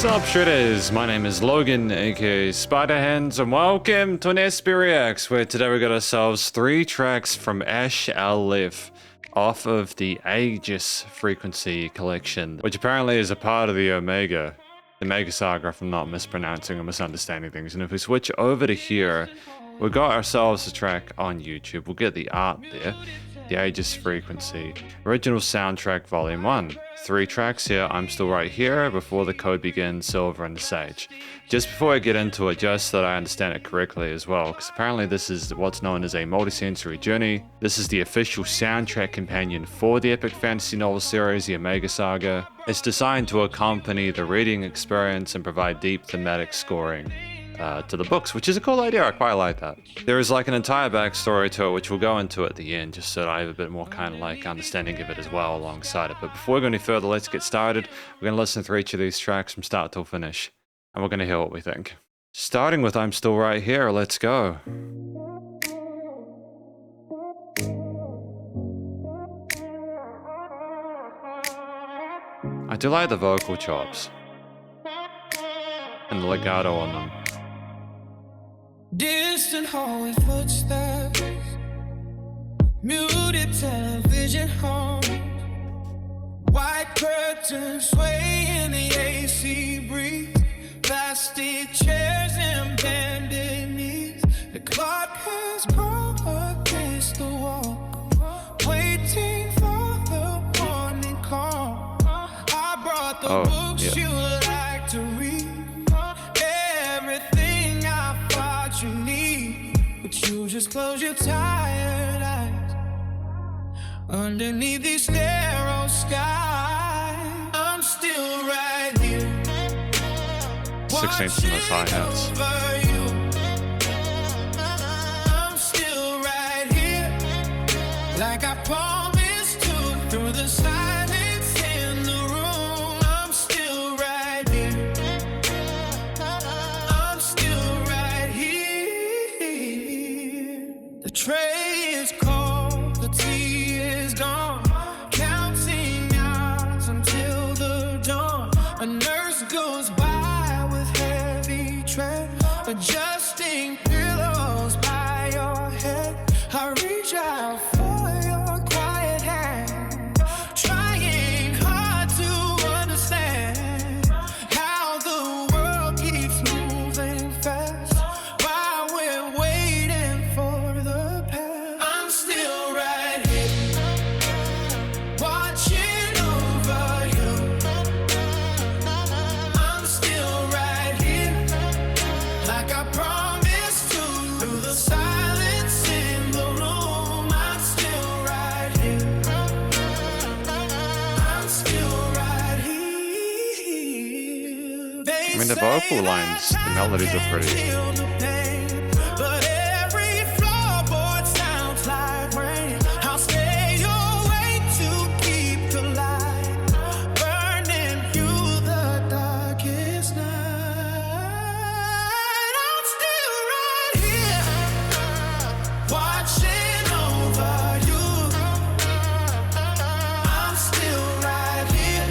Sup Shredders, my name is Logan, aka Spiderhands, and welcome to an SP Reacts, where today we got ourselves 3 tracks from Ash Leif off of the Aegis Frequency collection, which apparently is a part of the Omega Saga, if I'm not mispronouncing or misunderstanding things. And if we switch over to here, we got ourselves a track on YouTube. We'll get the art there. The Aegis Frequency original soundtrack volume 1. 3 tracks here. I'm Still Right Here, Before the Code Begins, Silver and the Sage. Just before I get into it, just so that I understand it correctly as well, because apparently this is what's known as a multi-sensory journey. This is the official soundtrack companion for the epic fantasy novel series, the Omega Saga. It's designed to accompany the reading experience and provide deep thematic scoring to the books, which is a cool idea. I quite like that. There is like an entire backstory to it, which we'll go into at the end, just so that I have a bit more kind of like understanding of it as well alongside it. But before we go any further, let's get started. We're going to listen through each of these tracks from start till finish, and we're going to hear what we think. Starting with I'm Still Right Here, let's go. I do like the vocal chops and the legato on them. Distant hallway footsteps, muted television hum, white curtains sway in the AC breeze, plastic chairs and bended knees. The clock has grown against the wall, waiting for the morning call. I brought the books you like to read, everything I thought you need, but you just close your tired eyes underneath these narrow skies. I'm still right here, 16th in those hi-hats. I'm still right here, like I promised to, through the silence in the room. I'm still right here, I'm still right here. The tray is cold, the tea is gone, counting hours until the dawn. A nurse goes by with heavy tread, adjusting pillows by your head. I reach out for your quiet hand, trying hard to understand how the world keeps moving fast while we're waiting for the past. I'm still right here, watching over you. I'm still right here, like I promised to, through the silence in the room. I'm still right here, I'm still right here. I mean, the vocal lines, the melodies are pretty. But every floorboard sounds like rain. I'll stay awake to keep the light burning through the darkest night. I'm still right here, watching over you. I'm still right here,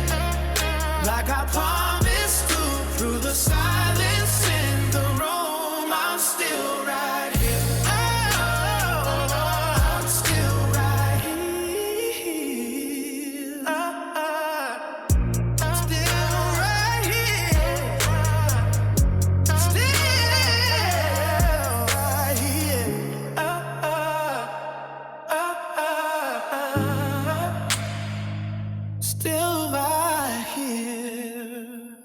like I promised to, through the silence in the room. I'm still right here, oh, I'm still right here, I'm still right here, still right here, still right here.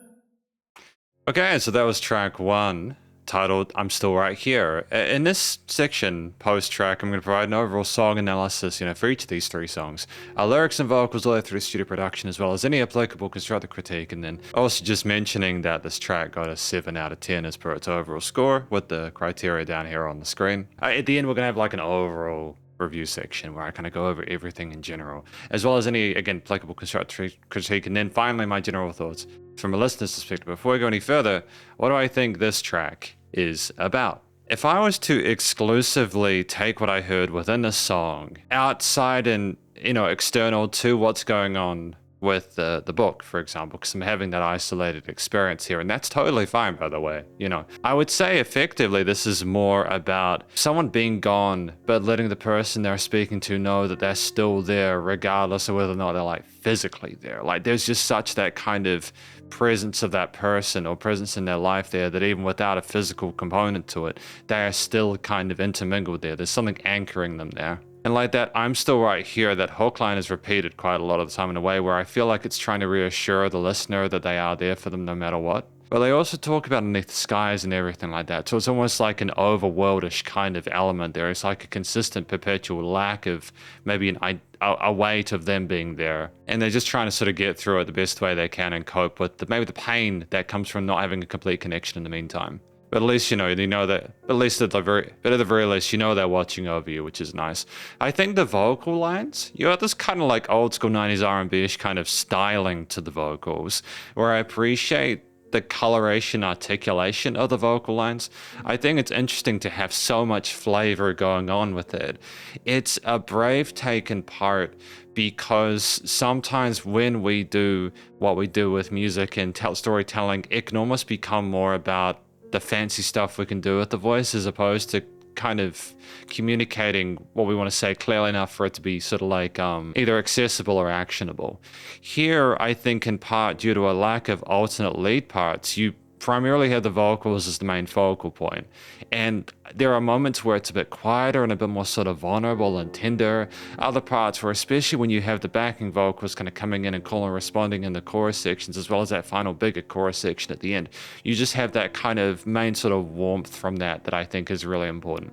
Okay, so that was track 1, titled I'm Still Right Here. In this section, post-track, I'm going to provide an overall song analysis, for each of these 3 songs. Our lyrics and vocals all the way through studio production, as well as any applicable constructive critique, and then also just mentioning that this track got a 7 out of 10 as per its overall score, with the criteria down here on the screen. At the end, we're going to have like an overall review section where I kind of go over everything in general, as well as any, again, applicable constructive critique, and then finally my general thoughts from a listener's perspective. Before we go any further, what do I think this track is about? If I was to exclusively take what I heard within the song, outside and, external to what's going on with the book, for example, because I'm having that isolated experience here, and that's totally fine, by the way. You know, I would say effectively this is more about someone being gone, but letting the person they're speaking to know that they're still there, regardless of whether or not they're like physically there. Like, there's just such that kind of presence of that person or presence in their life there that even without a physical component to it, they are still kind of intermingled there. There's something anchoring them there. And like that, I'm still right here. That hook line is repeated quite a lot of the time in a way where I feel like it's trying to reassure the listener that they are there for them no matter what. But they also talk about underneath the skies and everything like that. So it's almost like an overworldish kind of element there. It's like a consistent, perpetual lack of maybe a weight of them being there. And they're just trying to sort of get through it the best way they can and cope with maybe the pain that comes from not having a complete connection in the meantime. But at least, you know that, at least at the very least, you know they're watching over you, which is nice. I think the vocal lines, you got this kind of like old school 90s R&B-ish kind of styling to the vocals, where I appreciate the coloration articulation of the vocal lines. I think it's interesting to have so much flavor going on with it. It's a brave take in part because sometimes when we do what we do with music and storytelling, it can almost become more about the fancy stuff we can do with the voice as opposed to kind of communicating what we want to say clearly enough for it to be sort of like either accessible or actionable. Here, I think in part due to a lack of alternate lead parts, you primarily have the vocals as the main focal point. And there are moments where it's a bit quieter and a bit more sort of vulnerable and tender. Other parts where, especially when you have the backing vocals kind of coming in and calling and responding in the chorus sections, as well as that final bigger chorus section at the end, you just have that kind of main sort of warmth from that I think is really important.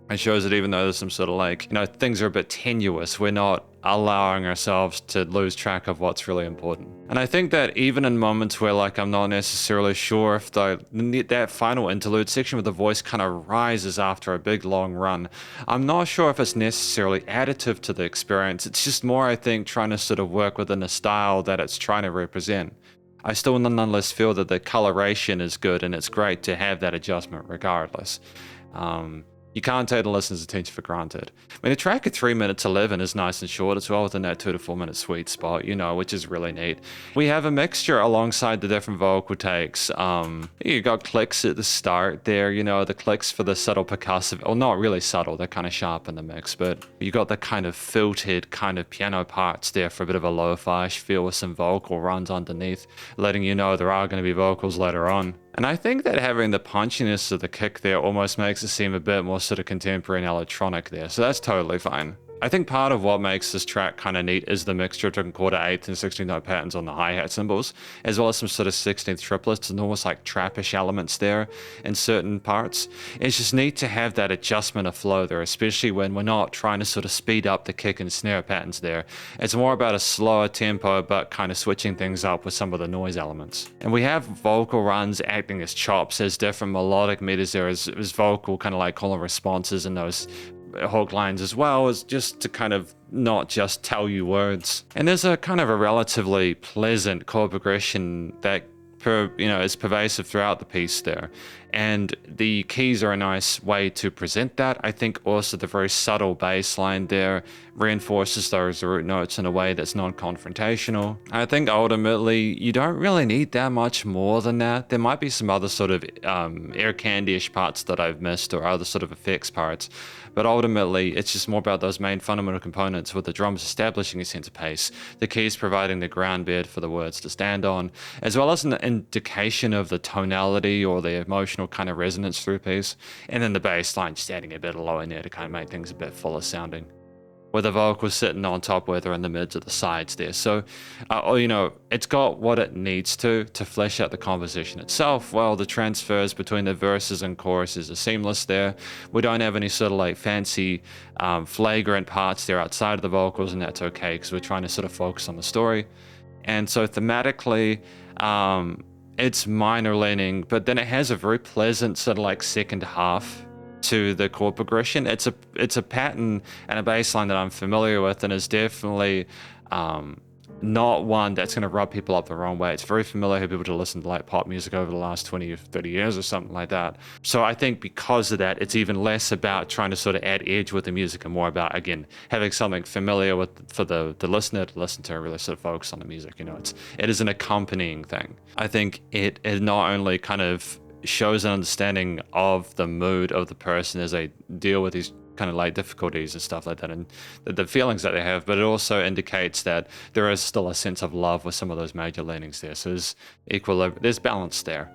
It shows that even though there's some sort of like, you know, things are a bit tenuous, we're not allowing ourselves to lose track of what's really important. And I think that even in moments where like I'm not necessarily sure if that final interlude section where the voice kind of rises after a big long run, I'm not sure if it's necessarily additive to the experience. It's just more, I think, trying to sort of work within a style that it's trying to represent. I still nonetheless feel that the coloration is good and it's great to have that adjustment regardless. You can't take the listener's attention for granted. I mean, a track at 3 minutes 11 is nice and short as well, within that 2 to 4 minute sweet spot, you know, which is really neat. We have a mixture alongside the different vocal takes. You got clicks at the start there, you know, the clicks for the subtle percussive, or not really subtle, they're kind of sharp in the mix, but you got the kind of filtered kind of piano parts there for a bit of a lo-fi-ish feel with some vocal runs underneath, letting you know there are going to be vocals later on. And I think that having the punchiness of the kick there almost makes it seem a bit more sort of contemporary and electronic there, so that's totally fine. I think part of what makes this track kind of neat is the mixture of 2/4, 8th, and 16th note patterns on the hi-hat cymbals, as well as some sort of 16th triplets and almost like trappish elements there in certain parts. It's just neat to have that adjustment of flow there, especially when we're not trying to sort of speed up the kick and snare patterns there. It's more about a slower tempo, but kind of switching things up with some of the noise elements. And we have vocal runs acting as chops, as different melodic meters there, as vocal kind of like calling responses in those hook lines, as well as just to kind of not just tell you words. And there's a kind of a relatively pleasant chord progression that is pervasive throughout the piece there. And the keys are a nice way to present that. I think also the very subtle bass line there reinforces those root notes in a way that's non-confrontational. I think ultimately you don't really need that much more than that. There might be some other sort of air candy-ish parts that I've missed, or other sort of effects parts, but ultimately it's just more about those main fundamental components, with the drums establishing a sense of pace, the keys providing the ground bed for the words to stand on, as well as an indication of the tonality or the emotional kind of resonance through a piece, and then the bass line just adding a bit of low in there to kind of make things a bit fuller sounding, with the vocals sitting on top, whether in the mids or the sides there. So, it's got what it needs to flesh out the composition itself. Well, the transfers between the verses and choruses are seamless there. We don't have any sort of like fancy, flagrant parts there outside of the vocals, and that's okay because we're trying to sort of focus on the story. And so thematically, it's minor leaning, but then it has a very pleasant sort of like second half to the chord progression. It's a pattern and a bass line that I'm familiar with, and is definitely not one that's going to rub people up the wrong way. It's very familiar for people to listen to like pop music over the last 20 or 30 years or something like that. So I think because of that, it's even less about trying to sort of add edge with the music and more about, again, having something familiar for the listener to listen to and really sort of focus on the music. You know, it is an accompanying thing. I think it not only kind of shows an understanding of the mood of the person as they deal with these kind of like difficulties and stuff like that, and the feelings that they have, but it also indicates that there is still a sense of love with some of those major leanings there. So there's balance there.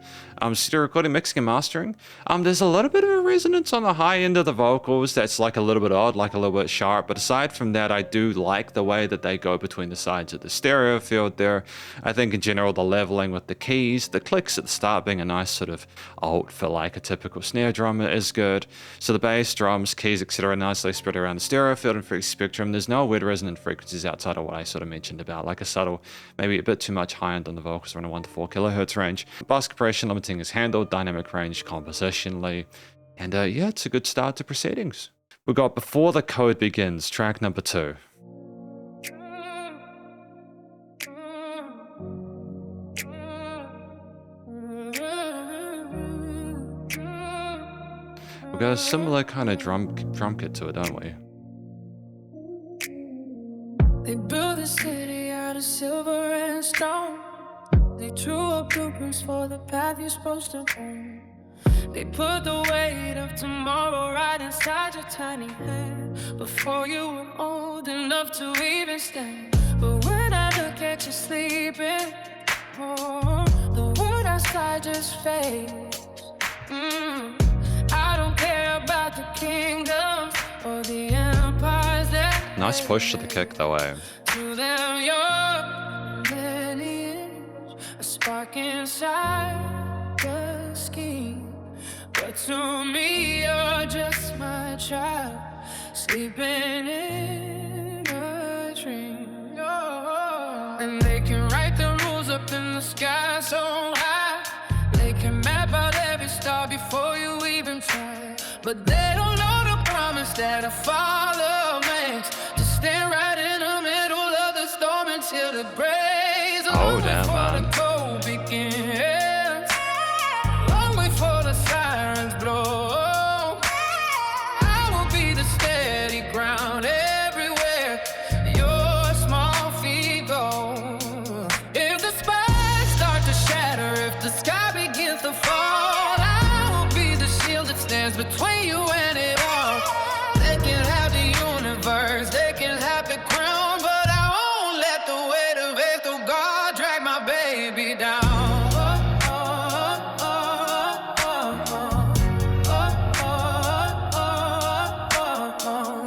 Studio recording, mixing and mastering. There's a little bit of a resonance on the high end of the vocals that's like a little bit odd, like a little bit sharp, but aside from that, I do like the way that they go between the sides of the stereo field there. I think in general, the leveling with the keys, the clicks at the start being a nice sort of alt for like a typical snare drum is good. So the bass, drums, keys, etc. nicely spread around the stereo field and frequency spectrum. There's no weird resonant frequencies outside of what I sort of mentioned about, like a subtle, maybe a bit too much high end on the vocals around a 1 to 4 kilohertz range. Bass compression limiting is handled, dynamic range compositionally, and yeah, it's a good start to proceedings. We got Before the Code Begins, track number 2. We've got a similar kind of drum kit to it, don't we? They built a city out of silver and stone. They drew up blueprints for the path you're supposed to go. They put the weight of tomorrow right inside your tiny hand before you were old enough to even stand. But when I look at you sleeping, oh, the world outside just fades. I don't care about the kingdoms or the empires that nice push to the kick though, eh? to them your lineage, a spark inside the scheme. But to me you're just my child, sleeping in a dream. And they can write the rules up in the sky so high. They can map out every star before you even try. But they don't know the promise that a father makes, to stand right in the middle of the storm until it breaks. Oh damn, man. The cold begins. Long before the sirens blow, I will be the steady ground everywhere your small feet go. If the spikes start to shatter, if the sky begins to fall, I will be the shield that stands between you and it all. They can have the universe, they can have the crown, but I won't let the weight of it, oh God, drag my baby down.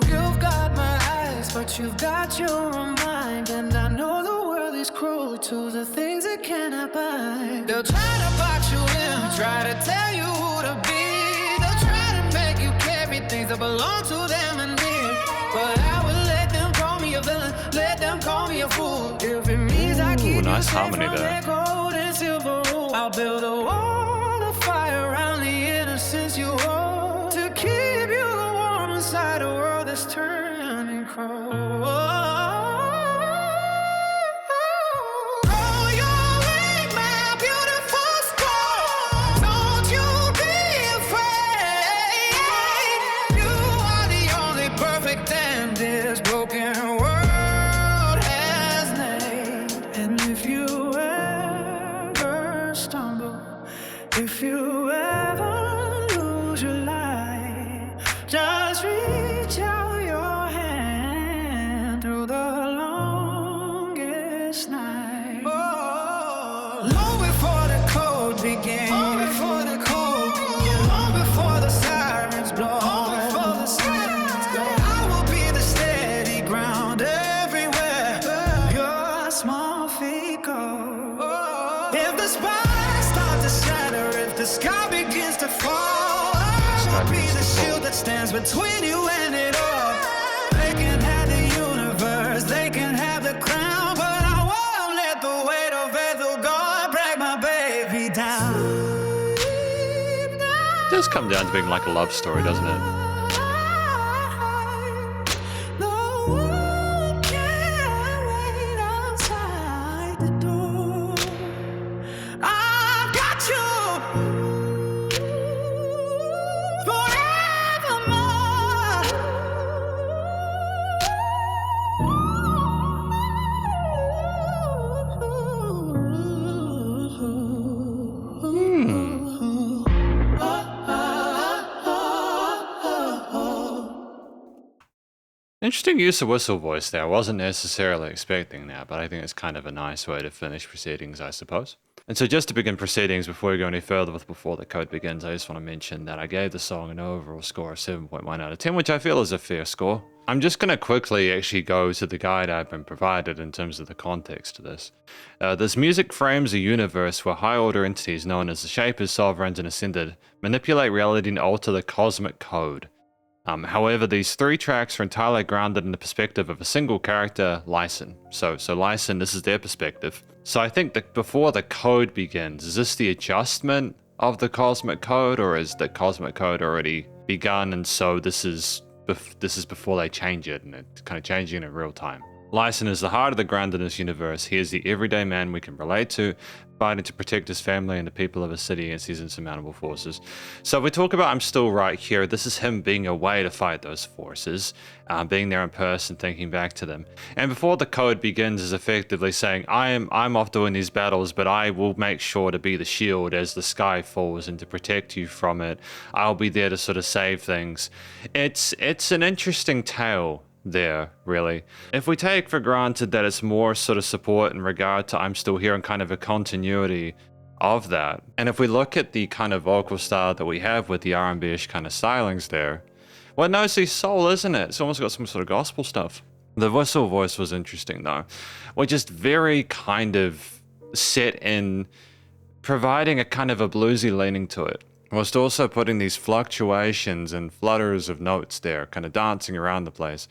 You've got my eyes, but you've got your mind, and I know the world is cruel to the things it cannot buy. They'll try to box you in, try to tell you who to be. They'll try to make you carry things that belong to them and me. But I will let them call me a villain, let them call me a fool. If it means I keep nice you safe harmony from there. their gold and silver rule, I'll build a wall of fire around the innocence you hold, to keep you warm inside a world that's turning cold. Roll your way, my beautiful star. Don't you be afraid. You are the only perfect end this broken world has made. And if you ever stumble, if you ever lose your light, just reach out your hand through the longest night. Oh, long before the code began, long before the code began, long before the sirens blow, long before the sirens go, I will be the steady ground everywhere your small feet go. If the sparks start to shatter, if the sky begins to fall, I will be the shield that stands between you and it all. They can have the universe, they can have the crown, but I won't let the weight of it, oh God, break my baby down. It does come down to being like a love story, doesn't it? No one can wait outside Interesting use of whistle voice there. I wasn't necessarily expecting that, but I think it's kind of a nice way to finish proceedings, I suppose. And so just to begin proceedings, before we go any further with Before the Code Begins, I just want to mention that I gave the song an overall score of 7.1 out of 10, which I feel is a fair score. I'm just going to quickly actually go to the guide I've been provided in terms of the context of this. This music frames a universe where high-order entities known as the Shapers, Sovereigns, and Ascended manipulate reality and alter the cosmic code. However, these 3 tracks are entirely grounded in the perspective of a single character, Lyson. So Lyson, this is their perspective. So I think that before the code begins, is this the adjustment of the cosmic code, or is the cosmic code already begun, and so this is before they change it, and it's kind of changing in real time? Lyson is the heart of the groundedness universe. He is the everyday man we can relate to, fighting to protect his family and the people of his city against these insurmountable forces. So if we talk about I'm Still Right here, this is him being away to fight those forces, being there in person, thinking back to them. And Before the Code Begins is effectively saying, I'm off doing these battles, but I will make sure to be the shield as the sky falls and to protect you from it. I'll be there to sort of save things. It's an interesting tale there, really. If we take for granted that it's more sort of support in regard to I'm Still Here and kind of a continuity of that, and if we look at the kind of vocal style that we have with the R&B-ish kind of stylings there, well, no, it's soul, isn't it? It's almost got some sort of gospel stuff. The whistle voice was interesting, though. We're just very kind of set in providing a kind of a bluesy leaning to it, whilst also putting these fluctuations and flutters of notes there, kind of dancing around the place.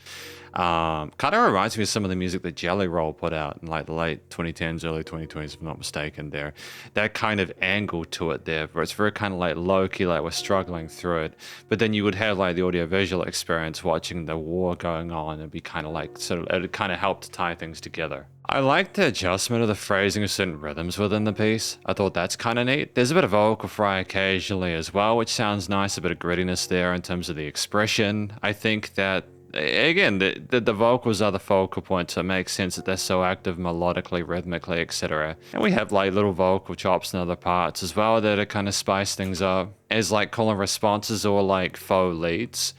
Kind of reminds me of some of the music that Jelly Roll put out in like the late 2010s, early 2020s, if I'm not mistaken there. That kind of angle to it there, where it's very kind of like low-key, like we're struggling through it. But then you would have like the audio-visual experience watching the war going on and be kind of like, sort of, it would kind of help to tie things together. I like the adjustment of the phrasing of certain rhythms within the piece. I thought that's kind of neat. There's a bit of vocal fry occasionally as well, which sounds nice, a bit of grittiness there in terms of the expression. I think that, again, the vocals are the focal point, so it makes sense that they're so active melodically, rhythmically, etc. And we have like little vocal chops in other parts as well that are kind of spice things up as like calling responses or like faux leads.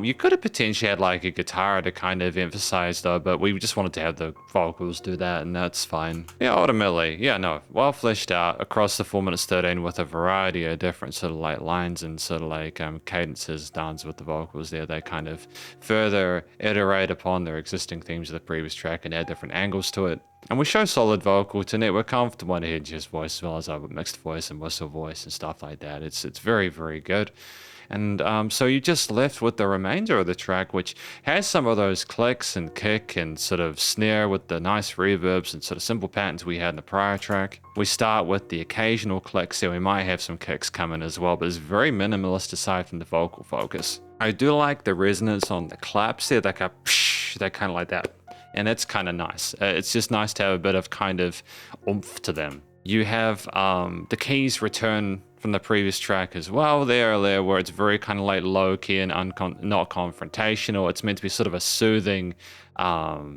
You could have potentially had like a guitar to kind of emphasize though, but we just wanted to have the vocals do that, and that's fine. Yeah, ultimately, yeah, no, well fleshed out across the 4 minutes 13 with a variety of different sort of like lines and sort of like cadences done with the vocals there. They kind of further iterate upon their existing themes of the previous track and add different angles to it. And we show solid vocal to it. We're comfortable to hear his voice as well as our mixed voice and whistle voice and stuff like that. It's very, very good. And so you're just left with the remainder of the track, which has some of those clicks and kick and sort of snare with the nice reverbs and sort of simple patterns we had in the prior track. We start with the occasional clicks, so we might have some kicks coming as well, but it's very minimalist aside from the vocal focus. I do like the resonance on the claps there, that kind of psh, that kind of like that. And it's kind of nice. It's just nice to have a bit of kind of oomph to them. You have the keys return from the previous track as well there, where it's very kind of like low-key and not confrontational. It's meant to be sort of a soothing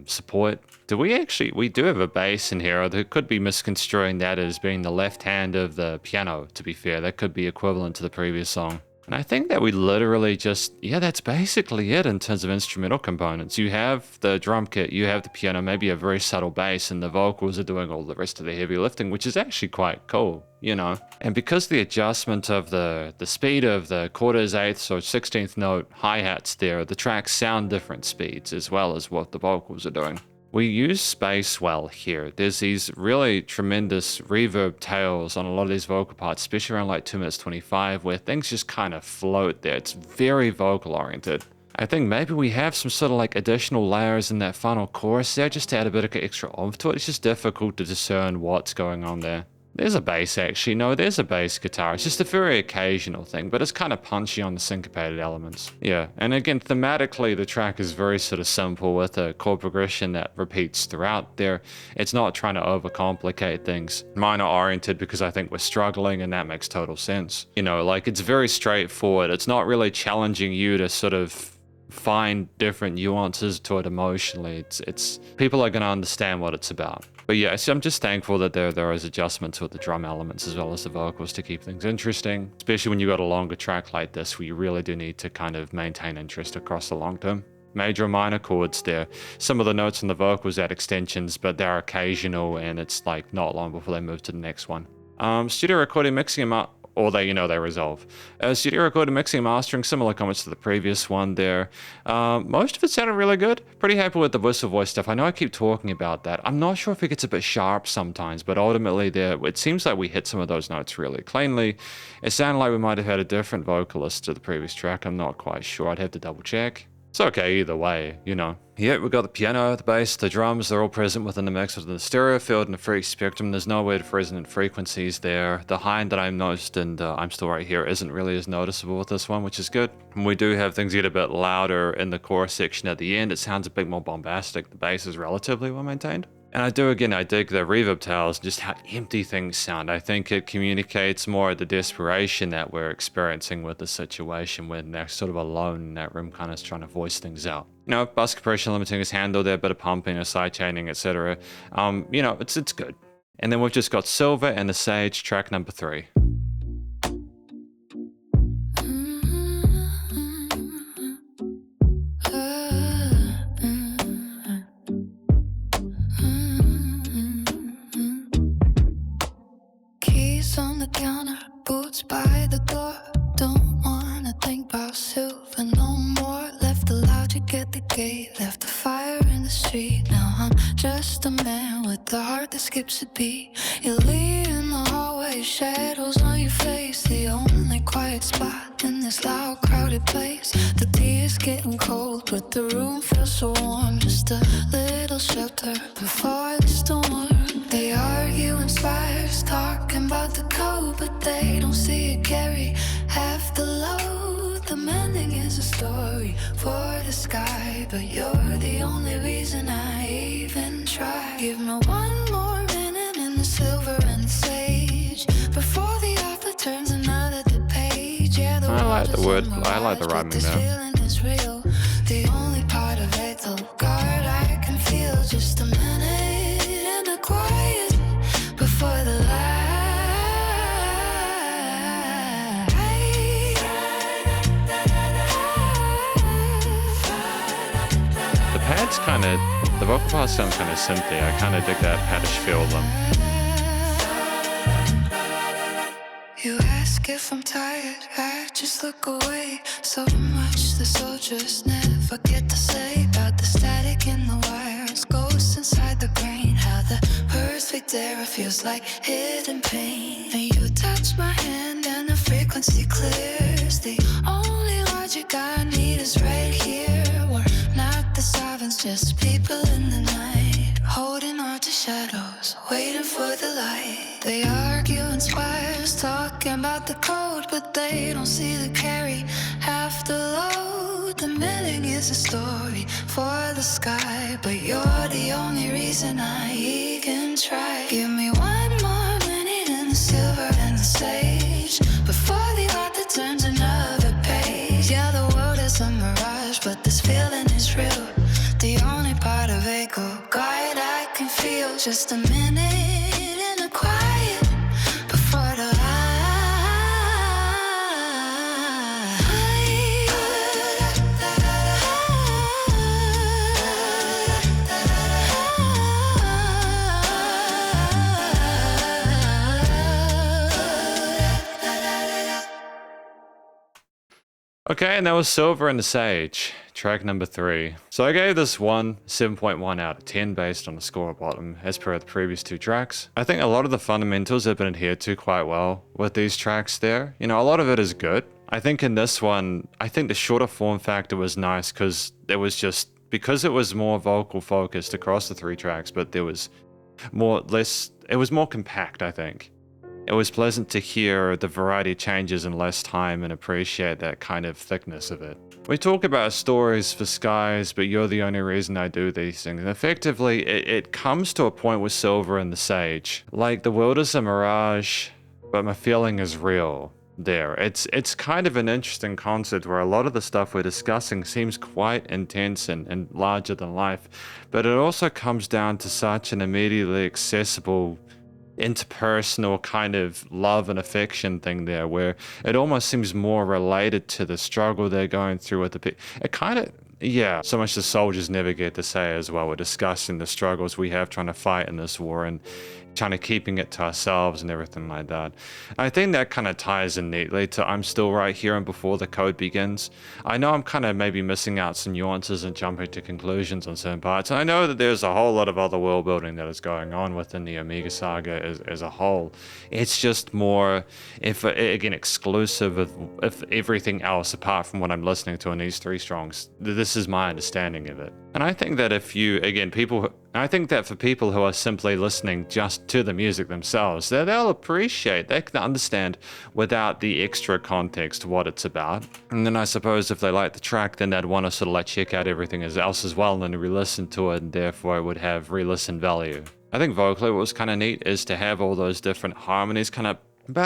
support. We do have a bass in here. They could be misconstruing that as being the left hand of the piano, to be fair. That could be equivalent to the previous song. And I think that we literally just, yeah, that's basically it in terms of instrumental components. You have the drum kit, you have the piano, maybe a very subtle bass, and the vocals are doing all the rest of the heavy lifting, which is actually quite cool, you know. And because the adjustment of the speed of the quarters, eighths, or 16th note hi-hats there, the tracks sound different speeds as well as what the vocals are doing. We use space well here. There's these really tremendous reverb tails on a lot of these vocal parts, especially around like 2 minutes 25, where things just kind of float there. It's very vocal oriented. I think maybe we have some sort of like additional layers in that final chorus there just to add a bit of extra oomph to it. It's just difficult to discern what's going on there. There's a bass actually. No, there's a bass guitar. It's just a very occasional thing, but it's kind of punchy on the syncopated elements. Yeah, and again, thematically, the track is very sort of simple with a chord progression that repeats throughout there. It's not trying to overcomplicate things. Minor oriented because I think we're struggling, and that makes total sense. You know, like it's very straightforward. It's not really challenging you to sort of find different nuances to it emotionally. It's people are going to understand what it's about. But yeah, so I'm just thankful that there is adjustments with the drum elements as well as the vocals to keep things interesting, especially when you got a longer track like this where you really do need to kind of maintain interest across the long term. major and minor chords there. Some of the notes on the vocals add extensions, but they're occasional, and it's like not long before they move to the next one. Studio recording, mixing, and or they resolve. Studio recording, mixing, and mastering, similar comments to the previous one there. Most of it sounded really good. Pretty happy with the whistle voice stuff. I know I keep talking about that. I'm not sure if it gets a bit sharp sometimes, but ultimately it seems like we hit some of those notes really cleanly. It sounded like we might have had a different vocalist to the previous track. I'm not quite sure. I'd have to double check. It's okay either way, you know. Yeah, we've got the piano, the bass, the drums, they're all present within the mix within the stereo field and the freak spectrum. There's no weird resonant frequencies there. The high end that I noticed, and I'm still right here, isn't really as noticeable with this one, which is good. And we do have things get a bit louder in the chorus section at the end. It sounds a bit more bombastic. The bass is relatively well maintained. And I dig the reverb tails, just how empty things sound. I think it communicates more of the desperation that we're experiencing with the situation when they're sort of alone in that room, kind of trying to voice things out. You know, bus compression limiting is handled there, bit of pumping, a side chaining, etc. You know, it's good. And then we've just got Silver and the Sage, track number 3. On the counter, boots by the door. Don't wanna think about Silver no more. Left the logic at the gate, left the fire in the street. Now I'm just a man with a heart that skips a beat. You lean in the hallway, shadows on your face. The only quiet spot in this loud, crowded place. The tea is getting cold, but the room feels so warm. Just a little shelter before the storm. They argue in spires, talking about the code, but they don't see it carry half the load. The mending is a story for the sky, but you're the only reason I even try. Give me one more minute in the silver and the sage before the author turns another page. Yeah, I like the word, I like the rhyming there. Real. The only part of it, oh God, I can feel just a minute in the quiet before the light. The pads the vocal parts sound kind of synthy. I kind of dig that paddish feel of them. You ask if I'm tired, I just look away. So much the soldiers never get to say about the static in the wires, ghosts inside the brain. How the perfect error feels like hidden pain. And you touch my hand and the frequency clears. The only logic I need is right here. We're not the sovereigns, just people in the night, holding on to shadows, waiting for the light. They argue in spires, talking about the code, but they don't see the carry half the load. The meaning is a story for the sky, but you're the only reason I even try. Give me one more minute in the silver and the sage before the author turns another page. Yeah, the world is a mirage, but this feeling is real. The only part of it, oh God, I can feel just a minute in the quiet before the light. Okay, and that was Silver and the Sage, track number 3. So I gave this one 7.1 out of 10 based on the score at bottom, as per the previous 2 tracks. I think a lot of the fundamentals have been adhered to quite well with these tracks there. You know, a lot of it is good. I think in this one, I think the shorter form factor was nice because it was more vocal focused across the 3 tracks, but there was it was more compact, I think. It was pleasant to hear the variety of changes in less time and appreciate that kind of thickness of it. We talk about stories for skies, but you're the only reason I do these things. And effectively, it comes to a point with Silver and the Sage. Like, the world is a mirage, but my feeling is real there. It's kind of an interesting concept where a lot of the stuff we're discussing seems quite intense and larger than life, but it also comes down to such an immediately accessible interpersonal kind of love and affection thing there, where it almost seems more related to the struggle they're going through with it kind of yeah, so much the soldiers never get to say as well. We're discussing the struggles we have trying to fight in this war and trying to keeping it to ourselves and everything like that. I think that kind of ties in neatly to I'm Still Right Here and Before the Code Begins. I know I'm kind of maybe missing out some nuances and jumping to conclusions on certain parts. And I know that there's a whole lot of other world building that is going on within the Omega Saga as a whole. It's just more, if again, exclusive of everything else apart from what I'm listening to in these three strongs. This is my understanding of it. And I think that if you, again, I think that for people who are simply listening just to the music themselves, they'll appreciate, they can understand without the extra context what it's about. And then I suppose if they like the track, then they'd want to sort of like check out everything else as well and re-listen to it, and therefore it would have re-listen value. I think vocally what was kind of neat is to have all those different harmonies kind of they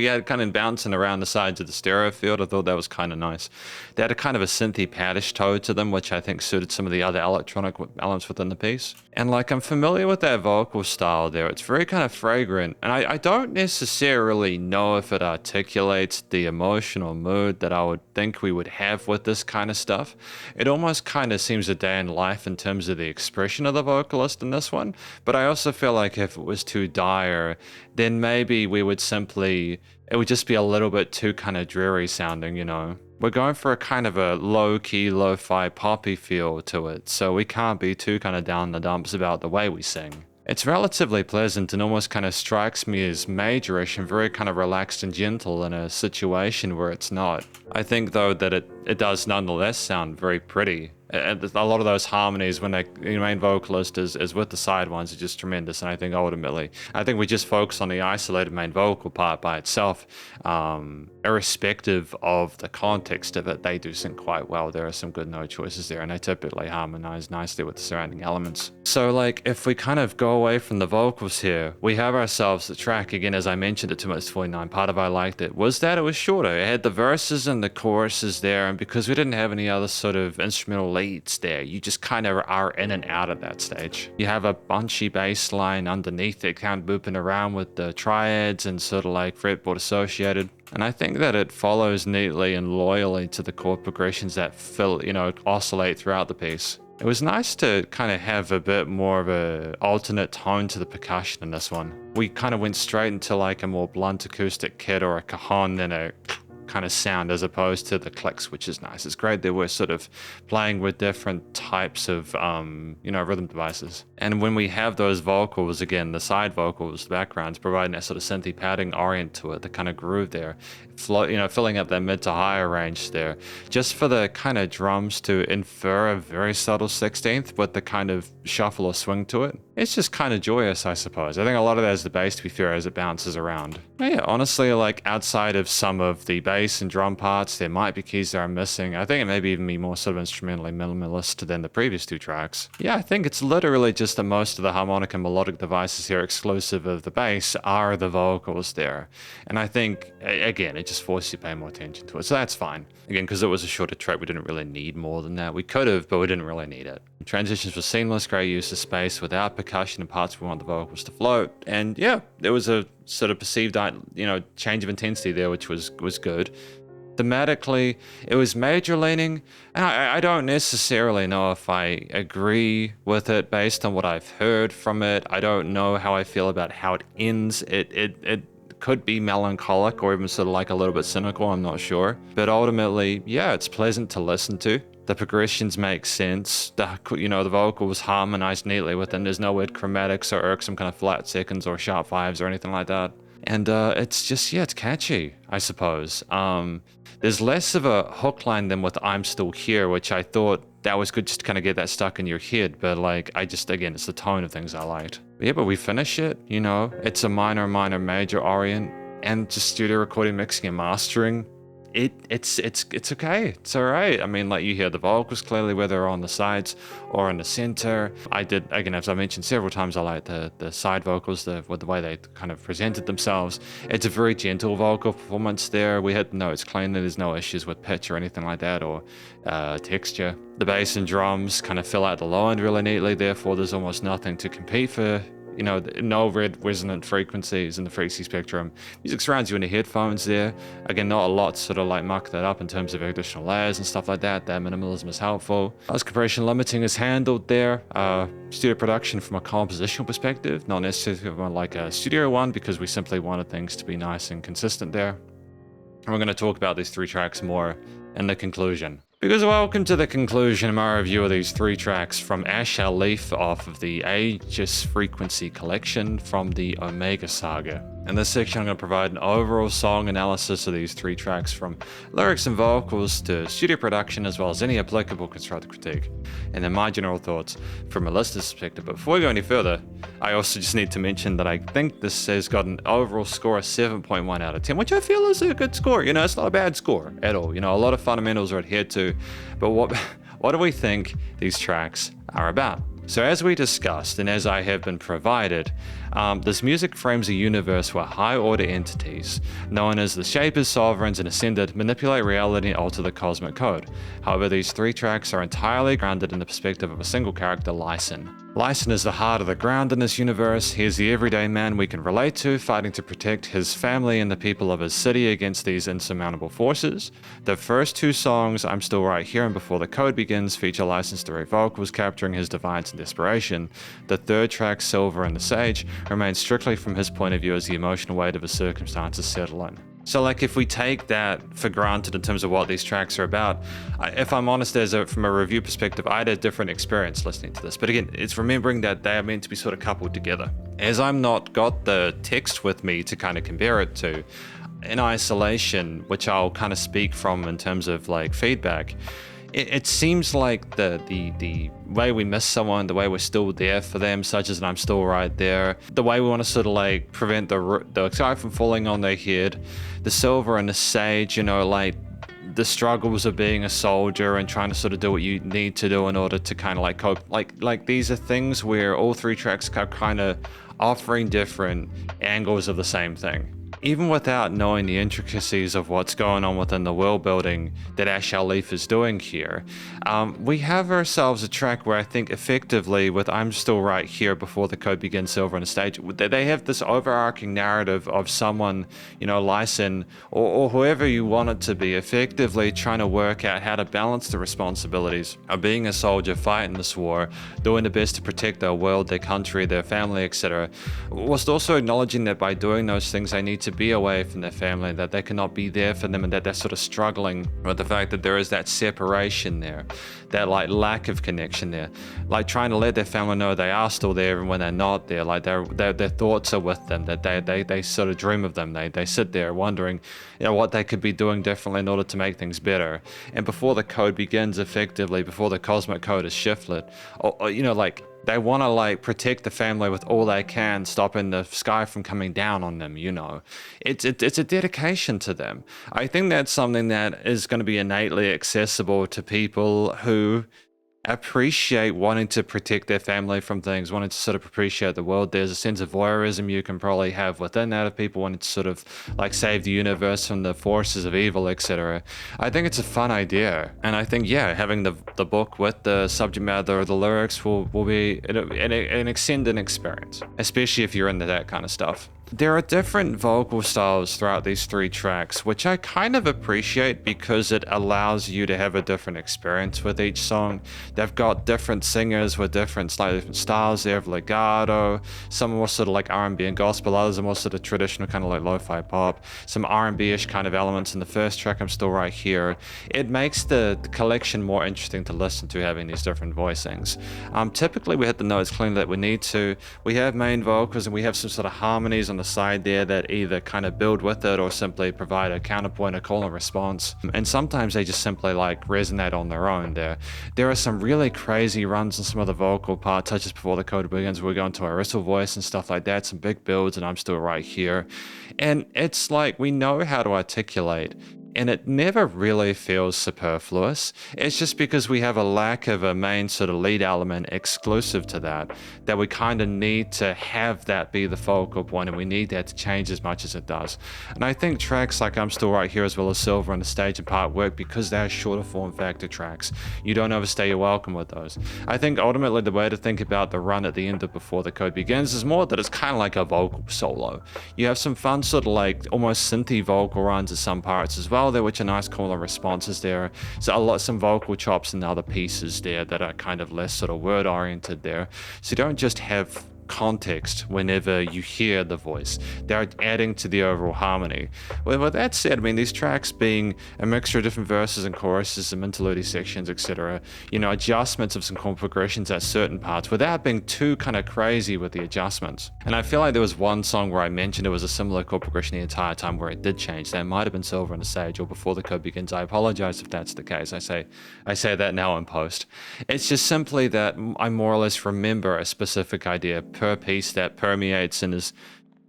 had kind of bouncing around the sides of the stereo field. I thought that was kind of nice. They had a kind of a synthy paddish toe to them, which I think suited some of the other electronic elements within the piece. And like, I'm familiar with that vocal style there. It's very kind of fragrant, and I don't necessarily know if it articulates the emotional mood that I would think we would have with this kind of stuff. It almost kind of seems a day in life in terms of the expression of the vocalist in this one, but I also feel like if it was too dire, then maybe we would simply, it would just be a little bit too kind of dreary sounding, you know. We're going for a kind of a low-key, lo-fi, poppy feel to it, so we can't be too kind of down the dumps about the way we sing. It's relatively pleasant and almost kind of strikes me as majorish and very kind of relaxed and gentle in a situation where it's not. I think though that it does nonetheless sound very pretty. A lot of those harmonies when the main vocalist is with the side ones are just tremendous, and I think ultimately, we just focus on the isolated main vocal part by itself, irrespective of the context of it, they do sing quite well. There are some good note choices there, and they typically harmonize nicely with the surrounding elements. So like, if we kind of go away from the vocals here, we have ourselves the track, again, as I mentioned at 2 minutes 49, part of I liked it was that it was shorter. It had the verses and the choruses there, and because we didn't have any other sort of instrumental leads there, you just kind of are in and out at that stage. You have a bunchy bass line underneath it, kind of booping around with the triads and sort of like fretboard associated. And I think that it follows neatly and loyally to the chord progressions that oscillate throughout the piece. It was nice to kind of have a bit more of a alternate tone to the percussion in this one. We kind of went straight into like a more blunt acoustic kit or a cajon than a kind of sound as opposed to the clicks, which is nice. It's great that we're sort of playing with different types of rhythm devices. And when we have those vocals, again, the side vocals, the backgrounds, providing that sort of synthy padding orient to it, the kind of groove there, filling up that mid to higher range there, just for the kind of drums to infer a very subtle 16th with the kind of shuffle or swing to it. It's just kind of joyous, I suppose. I think a lot of that is the bass, to be fair, as it bounces around. But yeah, honestly, like outside of some of the bass and drum parts, there might be keys that are missing. I think it may be even be more sort of instrumentally minimalist than the previous two tracks. Yeah, I think it's literally just that most of the harmonic and melodic devices here exclusive of the bass are the vocals there. And I think, again, it just forces you to pay more attention to it. So that's fine. Again, because it was a shorter track, we didn't really need more than that. We could have, but we didn't really need it. Transitions were seamless, great use of space without percussion and parts we want the vocals to float. And yeah, there was a sort of perceived, change of intensity there, which was good. Thematically, it was major leaning, and I don't necessarily know if I agree with it based on what I've heard from it. I don't know how I feel about how it ends. It could be melancholic or even sort of like a little bit cynical, I'm not sure. But ultimately, yeah, it's pleasant to listen to. The progressions make sense. The vocals harmonize neatly with them. There's no weird chromatics or irksome kind of flat seconds or sharp fives or anything like that. And it's just, it's catchy, I suppose. There's less of a hook line than with I'm Still Here, which I thought that was good just to kind of get that stuck in your head. But like, again, it's the tone of things I liked. But yeah, but we finish it, it's a minor, major orient, and just studio recording, mixing and mastering. It's okay. It's all right. I mean, like, you hear the vocals clearly, whether on the sides or in the center. I did, again, as I mentioned several times, I like the side vocals, with the way they kind of presented themselves. It's a very gentle vocal performance there. We hit the notes cleanly. There's no issues with pitch or anything like that, or texture. The bass and drums kind of fill out the low end really neatly. Therefore, there's almost nothing to compete for You know, no red resonant frequencies in the frequency spectrum. Music surrounds you in the headphones there. Again, not a lot to sort of like muck that up in terms of additional layers and stuff like that. That minimalism is helpful. Noise compression limiting is handled there. Studio production from a compositional perspective, not necessarily from like a studio one, because we simply wanted things to be nice and consistent there. And we're going to talk about these 3 tracks more in the conclusion. Because welcome to the conclusion of my review of these 3 tracks from Leif off of the Aegis Frequency collection from the Omega Saga. In this section, I'm going to provide an overall song analysis of these 3 tracks, from lyrics and vocals to studio production, as well as any applicable constructive critique, and then my general thoughts from a listener's perspective. But before we go any further, I also just need to mention that I think this has got an overall score of 7.1 out of 10, which I feel is a good score. You know, it's not a bad score at all. You know, a lot of fundamentals are adhered to, but what do we think these tracks are about? So as we discussed, and as I have been provided, this music frames a universe where high-order entities, known as the Shapers, Sovereigns, and Ascended, manipulate reality and alter the cosmic code. However, these 3 tracks are entirely grounded in the perspective of a single character, Lyson. Lyson is the heart of the ground in this universe. He is the everyday man we can relate to, fighting to protect his family and the people of his city against these insurmountable forces. The first 2 songs, I'm Still Right Here and Before the Code Begins, feature Lyson's direct vocals capturing his defiance and desperation. The 3rd track, Silver and the Sage, remains strictly from his point of view as the emotional weight of his circumstances settle in. So like if we take that for granted in terms of what these tracks are about, if I'm honest, from a review perspective, I had a different experience listening to this. But again, it's remembering that they are meant to be sort of coupled together. As I'm not got the text with me to kind of compare it to, in isolation, which I'll kind of speak from in terms of like feedback, it seems like the way we miss someone, the way we're still there for them, such as I'm still right there, the way we want to sort of like prevent the sky from falling on their head, the silver and the sage, you know, like the struggles of being a soldier and trying to sort of do what you need to do in order to kind of like cope. Like these are things where all 3 tracks are kind of offering different angles of the same thing. Even without knowing the intricacies of what's going on within the world building that Leif is doing here, we have ourselves a track where I think effectively with I'm Still Right Here Before the Code Begins, Silver on the Stage, they have this overarching narrative of someone, you know, Lyson or whoever you want it to be, effectively trying to work out how to balance the responsibilities of being a soldier, fighting this war, doing the best to protect their world, their country, their family, etc. Whilst also acknowledging that by doing those things, they need to be away from their family, that they cannot be there for them, and that they're sort of struggling with the fact that there is that separation there, that like lack of connection there, like trying to let their family know they are still there and when they're not there, like their thoughts are with them, that they sort of dream of them, they sit there wondering, you know, what they could be doing differently in order to make things better. And before the code begins, effectively before the cosmic code is shifted, or you know, like they want to like protect the family with all they can, stopping the sky from coming down on them, you know. It's a dedication to them. I think that's something that is going to be innately accessible to people who appreciate wanting to protect their family from things, wanting to sort of appreciate the world. There's a sense of voyeurism you can probably have within that of people wanting to sort of like save the universe from the forces of evil, etc. I think it's a fun idea, and I think, yeah, having the book with the subject matter or the lyrics will be an extended experience, especially if you're into that kind of stuff. There are different vocal styles throughout these 3 tracks, which I kind of appreciate because it allows you to have a different experience with each song. They've got different singers with slightly different styles. They have legato, some are more sort of like R&B and gospel, others are more sort of traditional kind of like lo-fi pop, some R&B-ish kind of elements in the first track, I'm Still Right Here. It makes the collection more interesting to listen to, having these different voicings. Typically we hit the notes cleanly that we need to. We have main vocals and we have some sort of harmonies on the side there that either kind of build with it or simply provide a counterpoint, a call and response. And sometimes they just simply like resonate on their own there. There are some really crazy runs in some of the vocal parts, such as Before the Code Begins, we're going to our whistle voice and stuff like that, some big builds, and I'm Still Right Here. And it's like we know how to articulate and it never really feels superfluous. It's just because we have a lack of a main sort of lead element exclusive to that we kind of need to have that be the focal point, and we need that to change as much as it does. And I think tracks like I'm Still Right Here as well as Silver on the Stage and Part work because they're shorter form factor tracks. You don't overstay your welcome with those. I think ultimately the way to think about the run at the end of Before the Code Begins is more that it's kind of like a vocal solo. You have some fun sort of like almost synthy vocal runs at some parts as well there, which are nice cooler responses there. So some vocal chops and other pieces there that are kind of less sort of word oriented there. So you don't just have context whenever you hear the voice. They're adding to the overall harmony. Well, with that said, I mean, these tracks being a mixture of different verses and choruses, some interlude sections, etc., adjustments of some chord progressions at certain parts without being too kind of crazy with the adjustments. And I feel like there was one song where I mentioned it was a similar chord progression the entire time where it did change. That might have been Silver on the Stage or Before the Code Begins. I apologize if that's the case. I say that now in post. It's just simply that I more or less remember a specific idea per piece that permeates and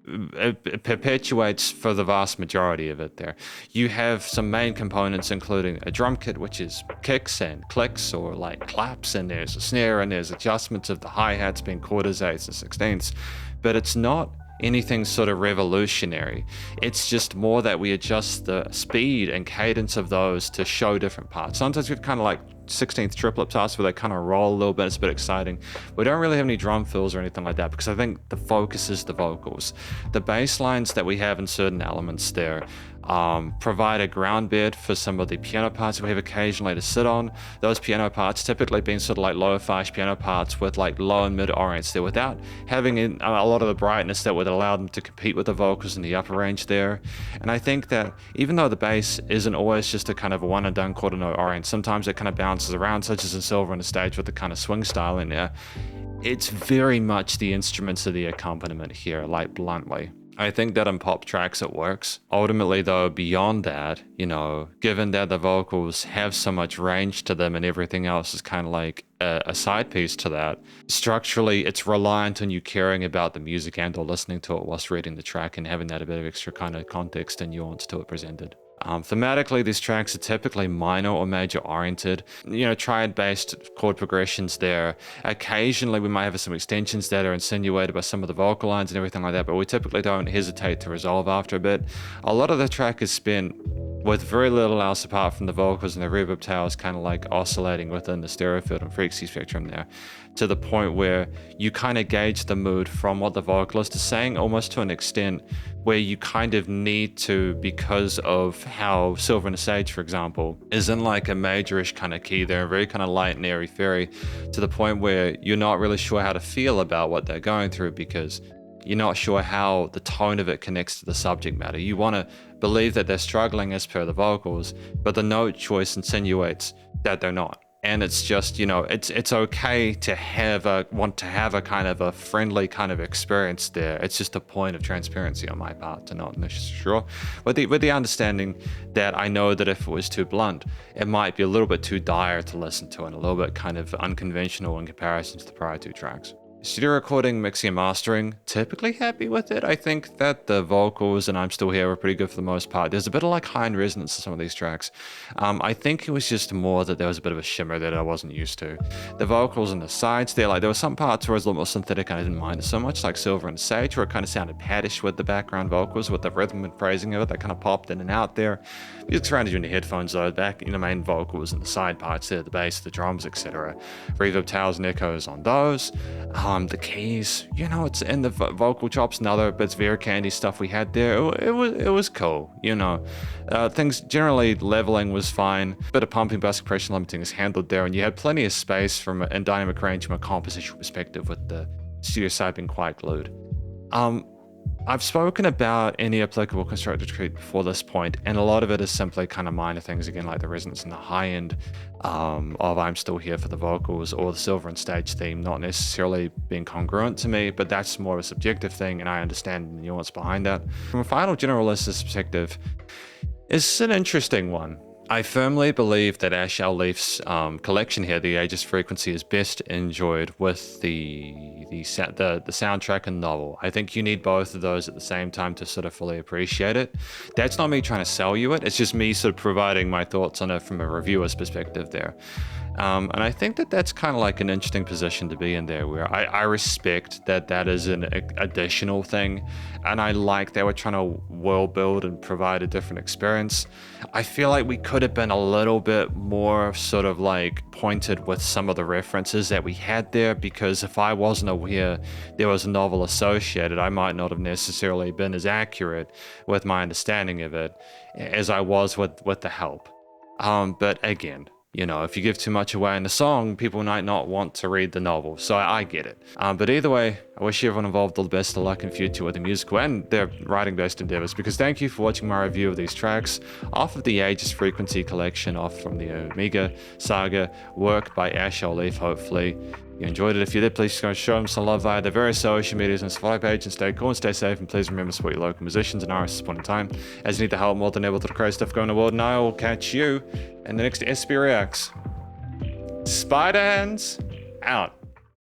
it perpetuates for the vast majority of it there. You have some main components including a drum kit, which is kicks and clicks or like claps, and there's a snare and there's adjustments of the hi-hats being quarters, eighths and sixteenths, but it's not anything sort of revolutionary. It's just more that we adjust the speed and cadence of those to show different parts. Sometimes we've kind of like 16th triplet parts where they kind of roll a little bit. It's a bit exciting. We don't really have any drum fills or anything like that because I think the focus is the vocals. The bass lines that we have in certain elements there provide a ground bed for some of the piano parts we have occasionally to sit on. Those piano parts typically being sort of like low-fi piano parts with like low and mid orients there without having a lot of the brightness that would allow them to compete with the vocals in the upper range there. And I think that even though the bass isn't always just a kind of a one and done quarter note orient, sometimes it kind of bounces around, such as in Silver on the Stage with the kind of swing style in there. It's very much the instruments of the accompaniment here, like bluntly. I think that in pop tracks it works. Ultimately though, beyond that, given that the vocals have so much range to them and everything else is kind of like a side piece to that, structurally it's reliant on you caring about the music and or listening to it whilst reading the track and having that a bit of extra kind of context and nuance to it presented. Thematically, these tracks are typically minor or major oriented, triad-based chord progressions there. Occasionally, we might have some extensions that are insinuated by some of the vocal lines and everything like that, but we typically don't hesitate to resolve after a bit. A lot of the track is spent with very little else apart from the vocals and the reverb tails kind of like oscillating within the stereo field and frequency spectrum there, to the point where you kind of gauge the mood from what the vocalist is saying, almost to an extent where you kind of need to, because of how Silver on the Stage, for example, is in like a majorish kind of key there, very kind of light and airy fairy, to the point where you're not really sure how to feel about what they're going through because you're not sure how the tone of it connects to the subject matter. You want to believe that they're struggling as per the vocals, but the note choice insinuates that they're not. And it's just, it's okay to want to have a kind of a friendly kind of experience there. It's just a point of transparency on my part to not necessarily sure. With the understanding that I know that if it was too blunt, it might be a little bit too dire to listen to and a little bit kind of unconventional in comparison to the prior two tracks. Studio recording, mixing and mastering, typically happy with it. I think that the vocals and I'm Still Here were pretty good for the most part. There's a bit of like high-end resonance to some of these tracks. I think it was just more that there was a bit of a shimmer that I wasn't used to. The vocals and the sides there, like there were some parts where it was a little more synthetic and I didn't mind it so much, like Silver and Sage, where it kind of sounded paddish with the background vocals, with the rhythm and phrasing of it that kind of popped in and out there. You surrounded you in the headphones though, back in the main vocals and the side parts there, the bass, the drums, etc. Reverb tails and echoes on those. The keys, it's in the vocal chops and other bits of ear candy stuff we had there. It was cool, things generally leveling was fine. Bit of pumping, bus compression limiting is handled there, and you had plenty of space and dynamic range from a compositional perspective with the studio side being quite glued. I've spoken about any applicable constructor treat before this point, and a lot of it is simply kind of minor things, again, like the resonance and the high end of I'm Still Here for the vocals, or the Silver on Stage theme not necessarily being congruent to me, but that's more of a subjective thing, and I understand the nuance behind that. From a final generalist perspective, it's an interesting one. I firmly believe that Ash Al Leif's collection here, the Aegis Frequency, is best enjoyed with the soundtrack and novel. I think you need both of those at the same time to sort of fully appreciate it. That's not me trying to sell you it. It's just me sort of providing my thoughts on it from a reviewer's perspective there. And I think that that's kind of like an interesting position to be in there, where I respect that that is an additional thing, and I like that we're trying to world build and provide a different experience. I feel like we could have been a little bit more sort of like pointed with some of the references that we had there, because if I wasn't aware there was a novel associated, I might not have necessarily been as accurate with my understanding of it as I was with the help. But again, you know, if you give too much away in the song, people might not want to read the novel, so I get it. But either way, I wish everyone involved all the best of luck in future with the musical and their writing-based endeavors, because thank you for watching my review of these tracks off of the Aegis Frequency collection, off from the Omega Saga, work by Ash Al Leif. Hopefully you enjoyed it. If you did, please go show them some love via their various social medias and Spotify page, and stay cool and stay safe, and please remember to support your local musicians and artists at this point in time, as you need the help more than ever to the crazy stuff going on in the world, and I will catch you in the next SP Reacts. Spiderhands out.